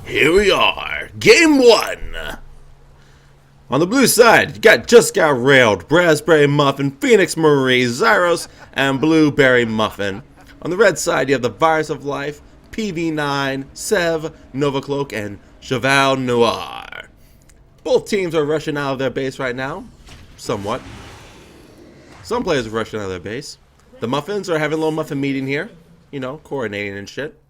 Here we are, game one. On the blue side, you just got railed, Raspberry Muffin, Phoenix Marie, Zyros, and Blueberry Muffin. On the red side, you have the Virus of Life, PV9, Sev, Nova Cloak, and Cheval Noir. Both teams are rushing out of their base right now, somewhat. Some players are rushing out of their base. The Muffins are having a little Muffin meeting here, you know, coordinating and shit.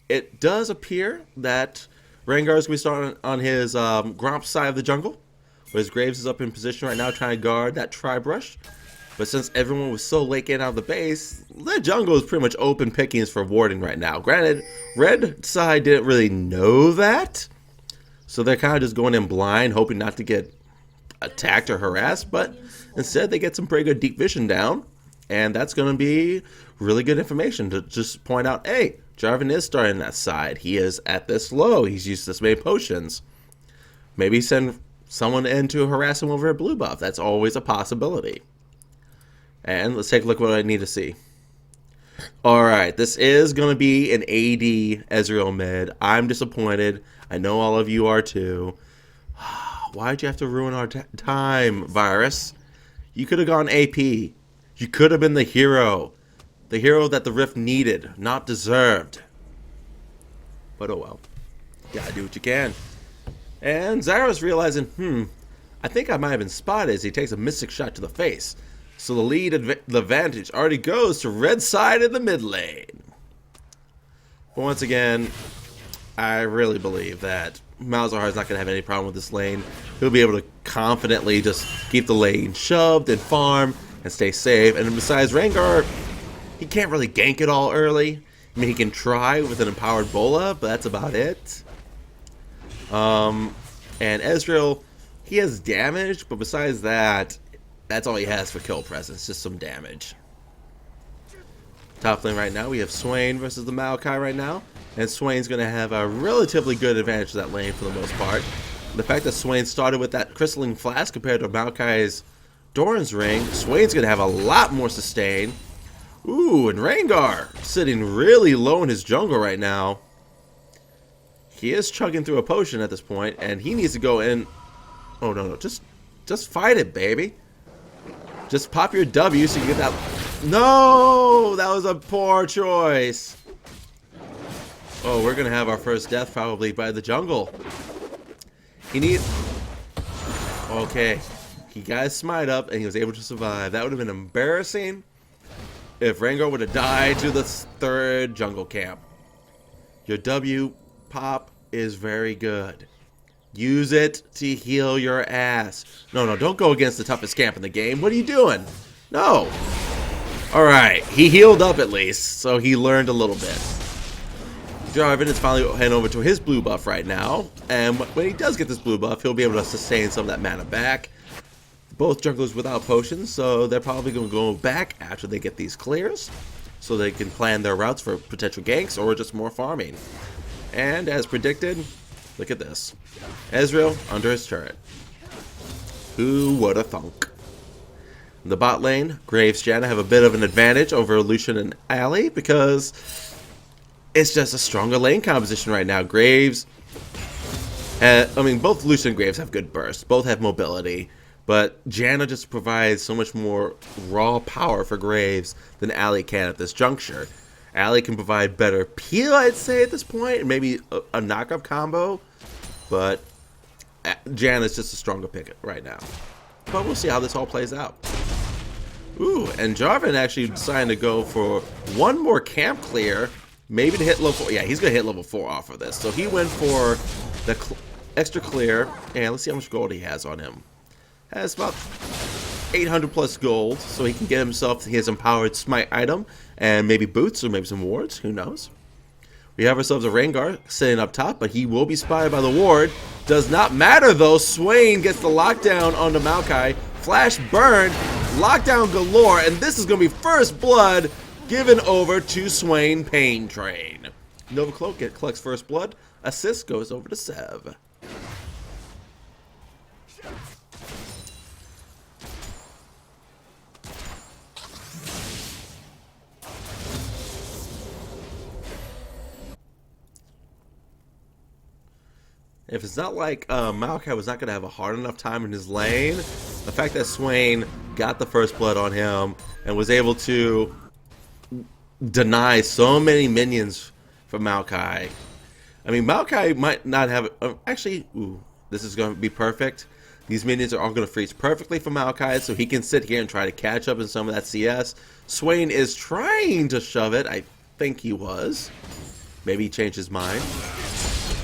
It does appear that Rengar is going to be starting on his Gromp side of the jungle, whereas Graves is up in position right now trying to guard that Tri-Brush. But since everyone was so late getting out of the base, the jungle is pretty much open pickings for warding right now. Granted, red side didn't really know that, so they're kind of just going in blind, hoping not to get attacked or harassed, but instead they get some pretty good deep vision down, and that's going to be really good information to just point out, hey, Jarvan is starting that side. He is at this low. He's used this many potions. Maybe send someone in to harass him over a blue buff. That's always a possibility. And let's take a look at what I need to see. Alright, this is going to be an AD Ezreal mid. I'm disappointed. I know all of you are too. Why'd you have to ruin our time, Virus? You could have gone AP. You could have been the hero. The hero that the Rift needed, not deserved. But oh well. Gotta do what you can. And Zyros realizing, I think I might have been spotted as he takes a mystic shot to the face. So the advantage already goes to red side in the mid lane. But once again, I really believe that Malzahar is not going to have any problem with this lane. He'll be able to confidently just keep the lane shoved and farm and stay safe. And besides, Rengar, he can't really gank it all early. I mean, he can try with an empowered Bola, but that's about it. And Ezreal, he has damage, but besides that, that's all he has for kill presence, just some damage. Top lane right now, we have Swain versus the Maokai right now. And Swain's going to have a relatively good advantage to that lane for the most part. The fact that Swain started with that Crystalline Flask compared to Maokai's Doran's Ring, Swain's going to have a lot more sustain. Ooh, and Rengar sitting really low in his jungle right now. He is chugging through a potion at this point, and he needs to go in. Oh, no, just fight it, baby. Just pop your W so you get that. No, that was a poor choice. Oh, we're going to have our first death probably by the jungle. He needs. Okay, he got his smite up, and he was able to survive. That would have been embarrassing if Rengar would have died to the third jungle camp. Your W pop is very good. Use it to heal your ass. No, don't go against the toughest camp in the game. What are you doing? No. Alright, he healed up at least, so he learned a little bit. Jarvan is finally heading over to his blue buff right now, and when he does get this blue buff, he'll be able to sustain some of that mana back. Both junglers without potions, so they're probably going to go back after they get these clears, so they can plan their routes for potential ganks or just more farming. And as predicted, look at this. Ezreal under his turret. Who would have thunk? In the bot lane, Graves Janna have a bit of an advantage over Lucian and Ali because it's just a stronger lane composition right now. Graves, both Lucian and Graves have good bursts. Both have mobility. But Janna just provides so much more raw power for Graves than Ali can at this juncture. Ali can provide better peel, I'd say, at this point. Maybe a knock-up combo. But Janna's just a stronger pick right now. But we'll see how this all plays out. Ooh, and Jarvan actually decided to go for one more camp clear. Maybe to hit level 4. Yeah, he's going to hit level 4 off of this. So he went for the extra clear. And let's see how much gold he has on him. Has about 800 plus gold, so he can get himself his empowered smite item and maybe boots or maybe some wards. Who knows? We have ourselves a Rengar sitting up top, but he will be spotted by the ward. Does not matter though. Swain gets the lockdown on the Maokai. Flash burn, lockdown galore, and this is going to be first blood given over to Swain Pain Train. Nova Cloak collects first blood. Assist goes over to Sev. If it's not like Maokai was not going to have a hard enough time in his lane, the fact that Swain got the first blood on him and was able to deny so many minions from Maokai. I mean, Maokai might not have... actually, ooh, this is going to be perfect. These minions are all going to freeze perfectly for Maokai, so he can sit here and try to catch up in some of that CS. Swain is trying to shove it. I think he was. Maybe he changed his mind.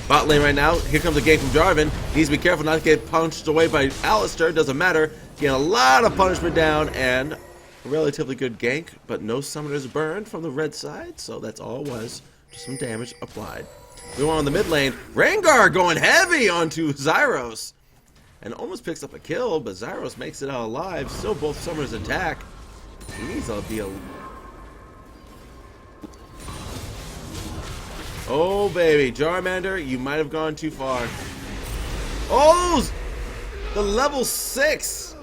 Bot lane right now. Here comes a gank from Jarvan. Needs to be careful not to get punched away by Alistair. Doesn't matter. Getting a lot of punishment down and a relatively good gank, but no summoners burned from the red side, so that's all it was. Just some damage applied. We want on the mid lane. Rengar going heavy onto Zyros. And almost picks up a kill, but Zyros makes it out alive. Still both summoners attack. He needs to be a... Oh, baby. Jarmander, you might have gone too far. Oh! The level 6!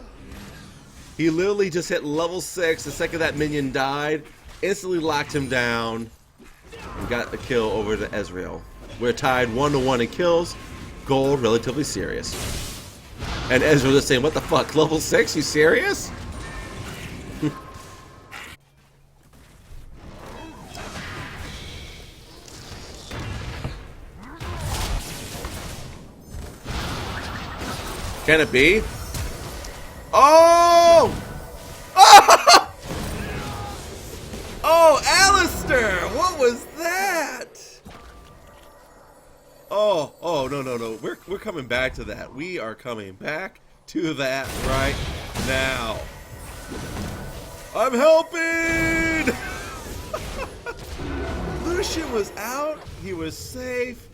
He literally just hit level 6 the second that minion died. Instantly locked him down. And got the kill over to Ezreal. We're tied 1-1 in kills. Gold, relatively serious. And Ezreal just saying, what the fuck? Level 6? You serious? Can it be? Oh! Oh! Oh, Alistair! What was that? Oh, no. We're coming back to that. We are coming back to that right now. I'm helping! Lucian was out. He was safe.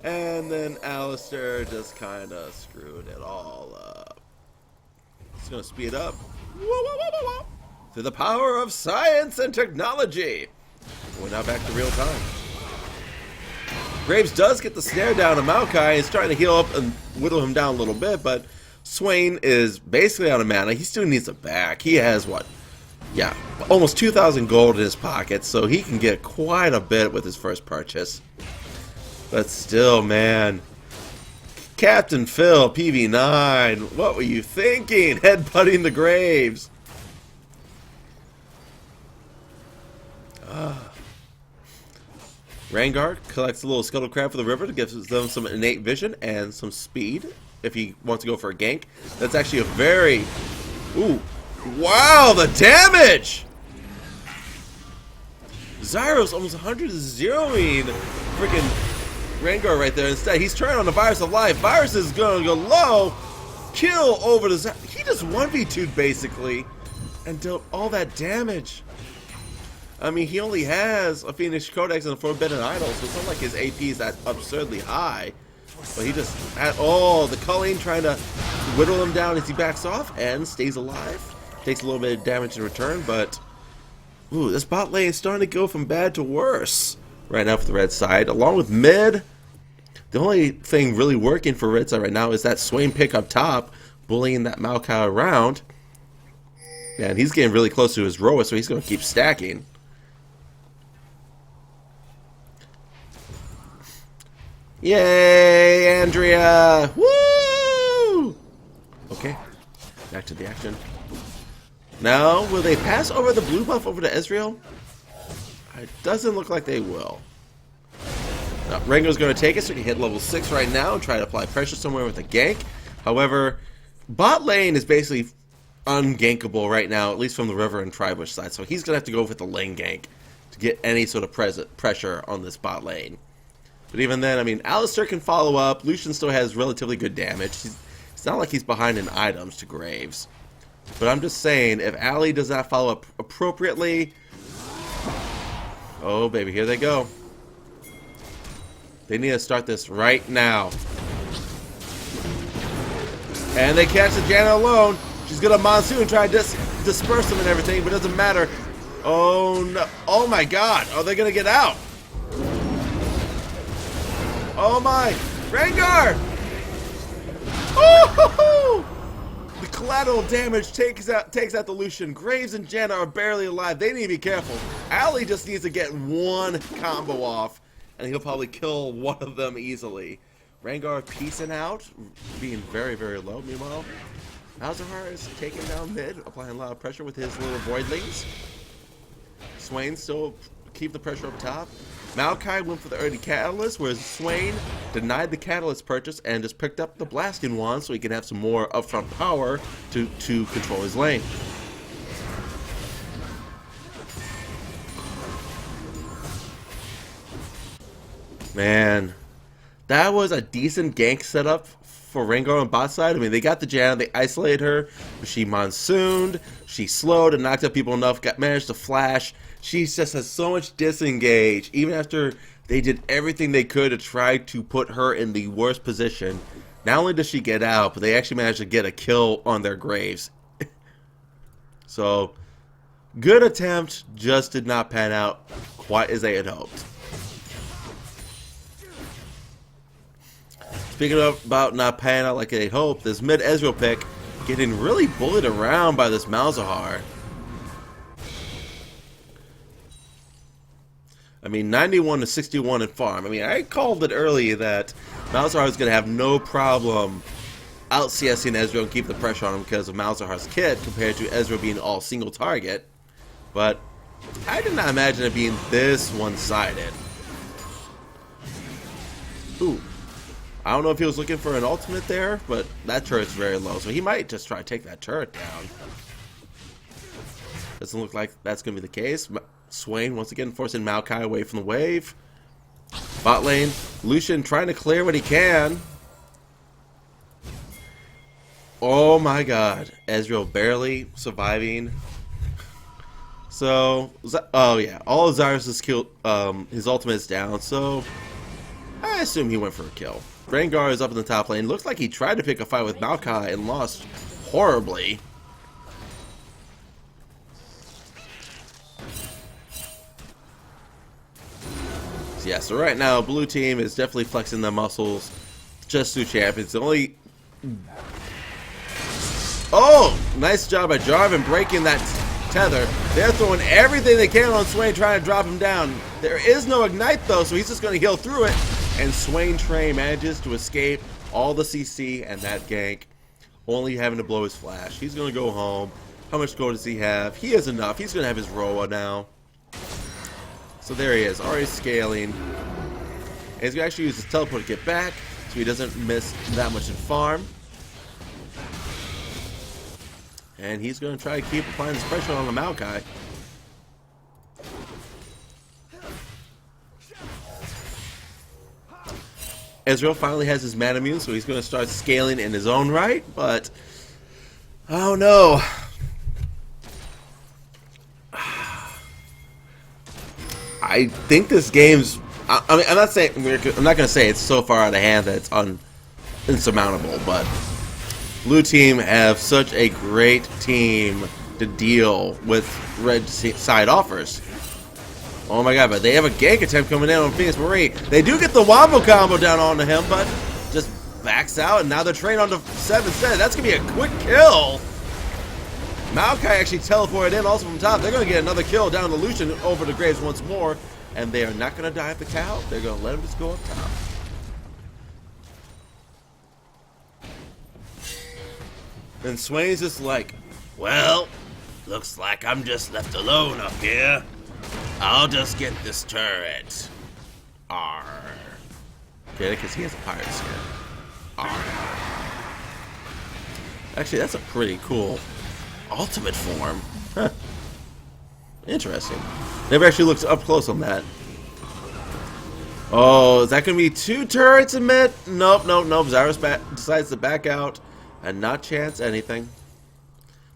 And then Alistair just kind of screwed it all up. It's going to speed up. Through the power of science and technology. We're now back to real time. Graves does get the snare down to Maokai. He's trying to heal up and whittle him down a little bit, but Swain is basically out of mana. He still needs it back. He has, what? Yeah, almost 2,000 gold in his pocket, so he can get quite a bit with his first purchase. But still, man. Captain Phil, PV9, what were you thinking? Headbutting the Graves. Rengar collects a little scuttle crab for the river to give them some innate vision and some speed if he wants to go for a gank. That's actually a very... Ooh. Wow, the damage! Zyros almost 100 zeroing freaking Rengar right there. Instead, he's turning on the Virus of Life. Virus is going to go low. Kill over the Zyros. He just 1v2'd basically and dealt all that damage. I mean, he only has a Phoenix Codex and a Forbidden Idol, so it's not like his AP is that absurdly high. But he just had, the culling trying to whittle him down as he backs off and stays alive. Takes a little bit of damage in return, but ooh, this bot lane is starting to go from bad to worse right now for the red side. Along with mid, the only thing really working for red side right now is that Swain pick up top, bullying that Maokai around. And he's getting really close to his Roa, so he's going to keep stacking. Yay, Andrea! Woo! Okay, back to the action. Now, will they pass over the blue buff over to Ezreal? It doesn't look like they will. Now, Rengar's going to take it, so he can hit level 6 right now and try to apply pressure somewhere with a gank. However, bot lane is basically ungankable right now, at least from the river and Tribush side. So he's going to have to go with the lane gank to get any sort of pressure on this bot lane. But even then, I mean, Alistair can follow up. Lucian still has relatively good damage. It's not like he's behind in items to Graves. But I'm just saying, if Ali does not follow up appropriately... Oh, baby, here they go. They need to start this right now. And they catch the Janna alone. She's going to Monsoon and try to disperse them and everything, but it doesn't matter. Oh, no. Oh, my God. Are they going to get out? Oh, my. Rengar! Oh! The collateral damage takes out the Lucian. Graves and Janna are barely alive. They need to be careful. Ali just needs to get one combo off, and he'll probably kill one of them easily. Rengar piecing out, being very, very low. Meanwhile, Malzahar is taking down mid, applying a lot of pressure with his little voidlings. Swain still keep the pressure up top. Maokai went for the early catalyst, whereas Swain denied the catalyst purchase and just picked up the blasting wand so he can have some more upfront power to control his lane. Man, that was a decent gank setup for Rengar on bot side. I mean, they got the Janna, they isolated her, but she monsooned, she slowed and knocked out people enough, managed to flash. She just has so much disengage, even after they did everything they could to try to put her in the worst position. Not only does she get out, but they actually managed to get a kill on their Graves. So, good attempt, just did not pan out quite as they had hoped. Speaking of about not panning out like they hoped, this mid Ezreal pick getting really bullied around by this Malzahar. I mean, 91 to 61 in farm. I mean, I called it early that Malzahar was going to have no problem out CSing Ezreal and keep the pressure on him because of Malzahar's kit compared to Ezreal being all single target. But I did not imagine it being this one-sided. Ooh. I don't know if he was looking for an ultimate there, but that turret's very low, so he might just try to take that turret down. Doesn't look like that's going to be the case. Swain once again forcing Maokai away from the wave. Bot lane, Lucian trying to clear what he can. Oh my god, Ezreal barely surviving. So, oh yeah, all of Zyrus' kill, his ultimate is down, so I assume he went for a kill. Rengar is up in the top lane. Looks like he tried to pick a fight with Maokai and lost horribly. So yeah, so right now, blue team is definitely flexing their muscles just to champions. The only... Oh! Nice job by Jarvan breaking that tether. They're throwing everything they can on Swain, trying to drop him down. There is no ignite though, so he's just going to heal through it. And Swain Train manages to escape all the CC and that gank, only having to blow his flash. He's going to go home. How much gold does he have? He has enough. He's going to have his Roa now. So there he is, already scaling. And he's going to actually use his teleport to get back, so he doesn't miss that much in farm. And he's going to try to keep applying this pressure on the Maokai. Ezreal finally has his mana immune, so he's going to start scaling in his own right, but oh no. I think this game's, I mean, I'm not going to say it's so far out of hand that it's insurmountable, but blue team have such a great team to deal with red side offers. Oh my god, but they have a gank attempt coming in on Phoenix Marie. They do get the wombo combo down onto him, but just backs out, and now they're trained onto 7 instead. That's going to be a quick kill. Maokai actually teleported in also from top. They're going to get another kill down to Lucian over to Graves once more, and they are not going to die at the cow. They're going to let him just go up top. And Swain's just like, well, looks like I'm just left alone up here. I'll just get this turret. Arr. Okay, because he has a pirate skin. Arr. Actually, that's a pretty cool ultimate form. Huh. Interesting. Never actually looked up close on that. Oh, is that going to be 2 turrets in mid? Nope, nope, nope. Zyrus decides to back out and not chance anything.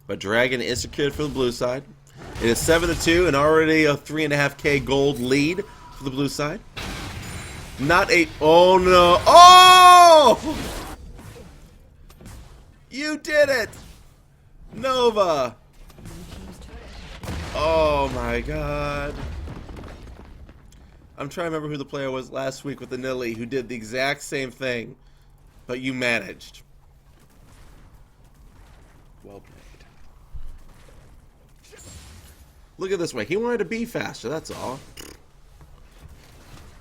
But Dragon is secured for the blue side. It is 7-2 and already a 3.5k gold lead for the blue side. Not a... Oh no. Oh! You did it! Nova! Oh my god. I'm trying to remember who the player was last week with the Nilly who did the exact same thing, but you managed. Well played. Look at this way. He wanted to be faster, that's all.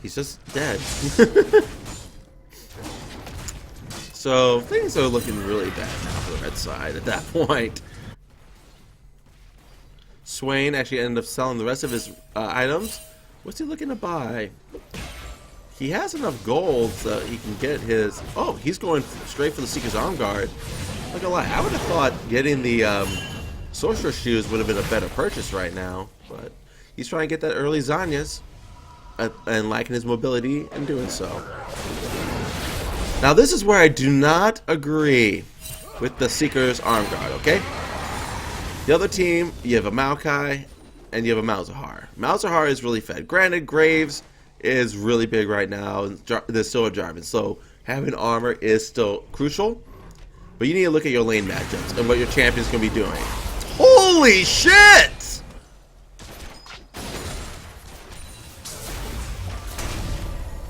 He's just dead. So things are looking really bad now for the red side at that point. Swain actually ended up selling the rest of his items. What's he looking to buy? He has enough gold so he can get his... Oh, he's going straight for the Seeker's Arm Guard. Not gonna lie, I would have thought getting the Sorcerer Shoes would have been a better purchase right now. But he's trying to get that early Zanyas and liking his mobility and doing so. Now this is where I do not agree with the Seeker's Arm Guard, okay? The other team, you have a Maokai and you have a Malzahar. Malzahar is really fed. Granted, Graves is really big right now. There's still a Jarvan, so having armor is still crucial. But you need to look at your lane matchups and what your champion's going to be doing. Holy shit!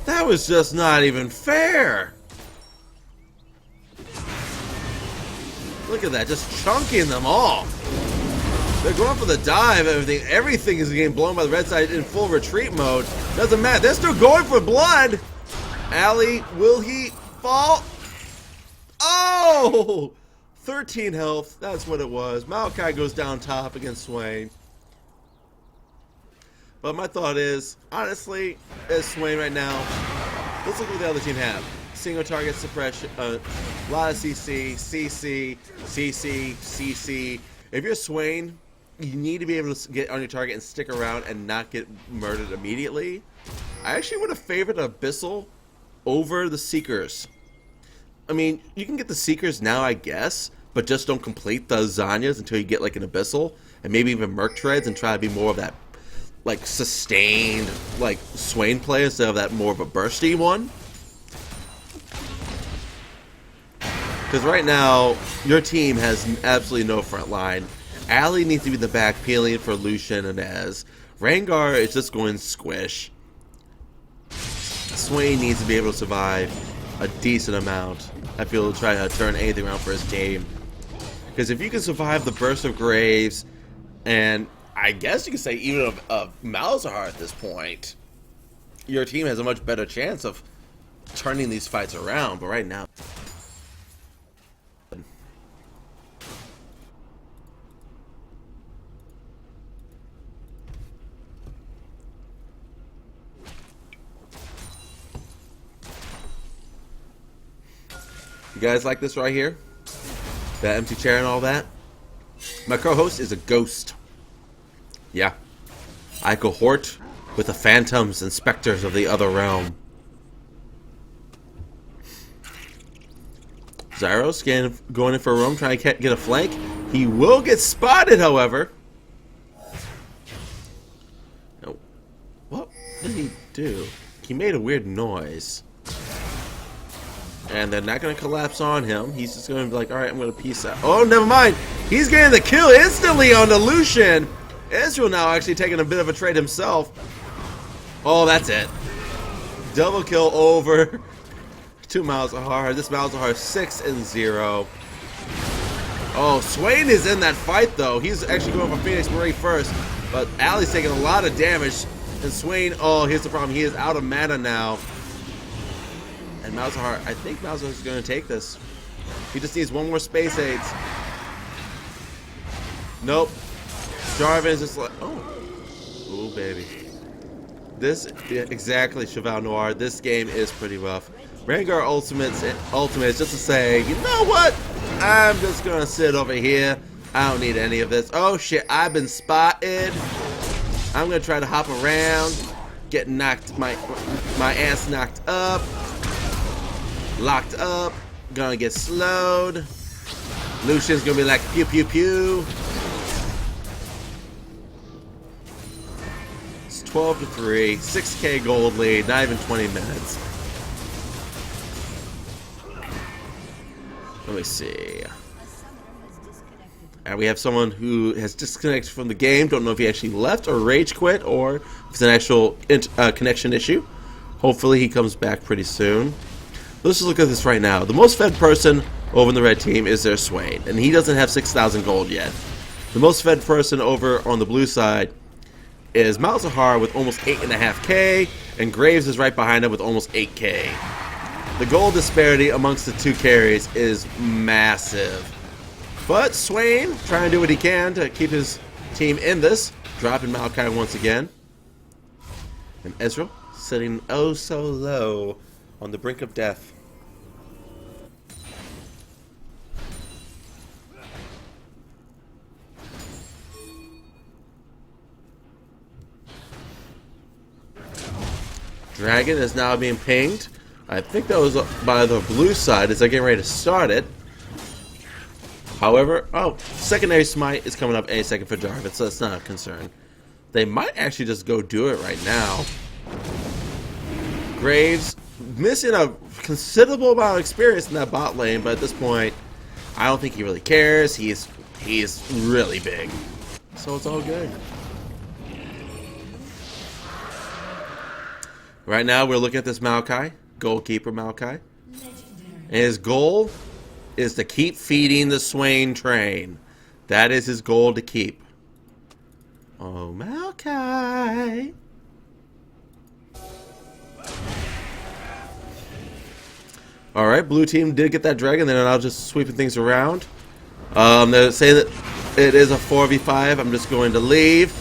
That was just not even fair. Look at that, just chunking them all. They're going for the dive, everything is getting blown by the red side in full retreat mode. Doesn't matter, they're still going for blood. Ali, will he fall? Oh! 13 health, that's what it was. Maokai goes down top against Swain. But my thought is, honestly, as Swain right now, let's look at what the other team have. Single target suppression, a lot of CC, CC, CC, CC. If you're Swain, you need to be able to get on your target and stick around and not get murdered immediately. I actually would have favored Abyssal over the Seekers. I mean, you can get the Seekers now, I guess, but just don't complete the Zanyas until you get like an Abyssal and maybe even Merc Treads and try to be more of that like sustained like Swain play instead of that more of a bursty one. Because right now, your team has absolutely no front line. Ali needs to be in the back peeling for Lucian and Ez. Rengar is just going squish. Swain needs to be able to survive a decent amount. I feel to try to turn anything around for his team. Because if you can survive the burst of Graves, and I guess you could say even of Malzahar at this point, your team has a much better chance of turning these fights around. But right now... You guys like this right here? That empty chair and all that? My co-host is a ghost. Yeah. I cohort with the phantoms and specters of the other realm. Zyros going in for a roam, trying to get a flank. He will get spotted, however. Oh. What did he do? He made a weird noise. And they're not going to collapse on him. He's just going to be like, alright, I'm going to peace out. Oh, never mind. He's getting the kill instantly on the Lucian. Israel now actually taking a bit of a trade himself. Oh, that's it. Double kill over 2 Malzahar. This Malzahar 6-0. Oh, Swain is in that fight, though. He's actually going for Phoenix Marie first. But Ali's taking a lot of damage. And Swain, oh, here's the problem. He is out of mana now. And Malzahar, I think Malzahar is going to take this. He just needs one more space aids. Nope. Jarvan is just like, oh. Ooh, baby. This, exactly, Cheval Noir. This game is pretty rough. Rengar ultimate is just to say, you know what? I'm just going to sit over here. I don't need any of this. Oh, shit. I've been spotted. I'm going to try to hop around. Get knocked, my ass knocked up. Locked up, gonna get slowed. Lucian's gonna be like pew pew pew. It's 12-3, 6k gold lead, not even 20 minutes. Let me see. And we have someone who has disconnected from the game. Don't know if he actually left or rage quit or if it's an actual connection issue. Hopefully he comes back pretty soon. Let's just look at this right now. The most fed person over in the red team is their Swain, and he doesn't have 6,000 gold yet. The most fed person over on the blue side is Malzahar with almost 8.5k, and Graves is right behind him with almost 8k. The gold disparity amongst the two carries is massive. But Swain trying to do what he can to keep his team in this, dropping Maokai once again. And Ezreal sitting oh so low on the brink of death. Dragon is now being pinged. I think that was by the blue side as they're getting ready to start it. However, secondary smite is coming up any second for Jarvan, so that's not a concern. They might actually just go do it right now. Graves missing a considerable amount of experience in that bot lane, but at this point, I don't think he really cares. He's really big, so it's all good. Right now, we're looking at this Maokai, goalkeeper Maokai, and his goal is to keep feeding the Swain train. That is his goal to keep. Oh, Maokai. Alright, blue team did get that dragon. They're now just sweeping things around. They say that it is a 4v5. I'm just going to leave.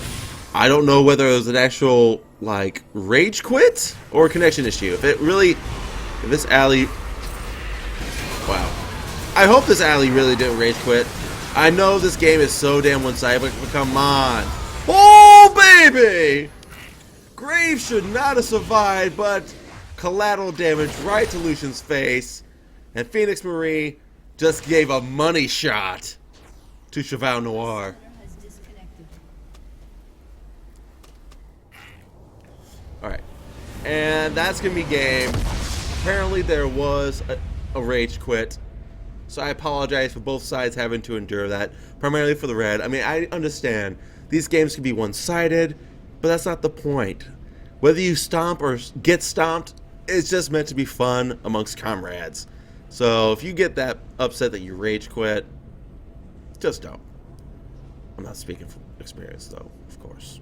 I don't know whether it was an actual, like, rage quit or a connection issue. If this alley... Wow. I hope this alley really didn't rage quit. I know this game is so damn one-sided, but come on. Oh, baby! Graves should not have survived, but collateral damage right to Lucian's face. And Phoenix Marie just gave a money shot to Cheval Noir. Alright. And that's going to be game. Apparently there was a rage quit. So I apologize for both sides having to endure that. Primarily for the red. I mean, I understand. These games can be one-sided, but that's not the point. Whether you stomp or get stomped, it's just meant to be fun amongst comrades. So if you get that upset that you rage quit, just don't. I'm not speaking from experience, though, of course.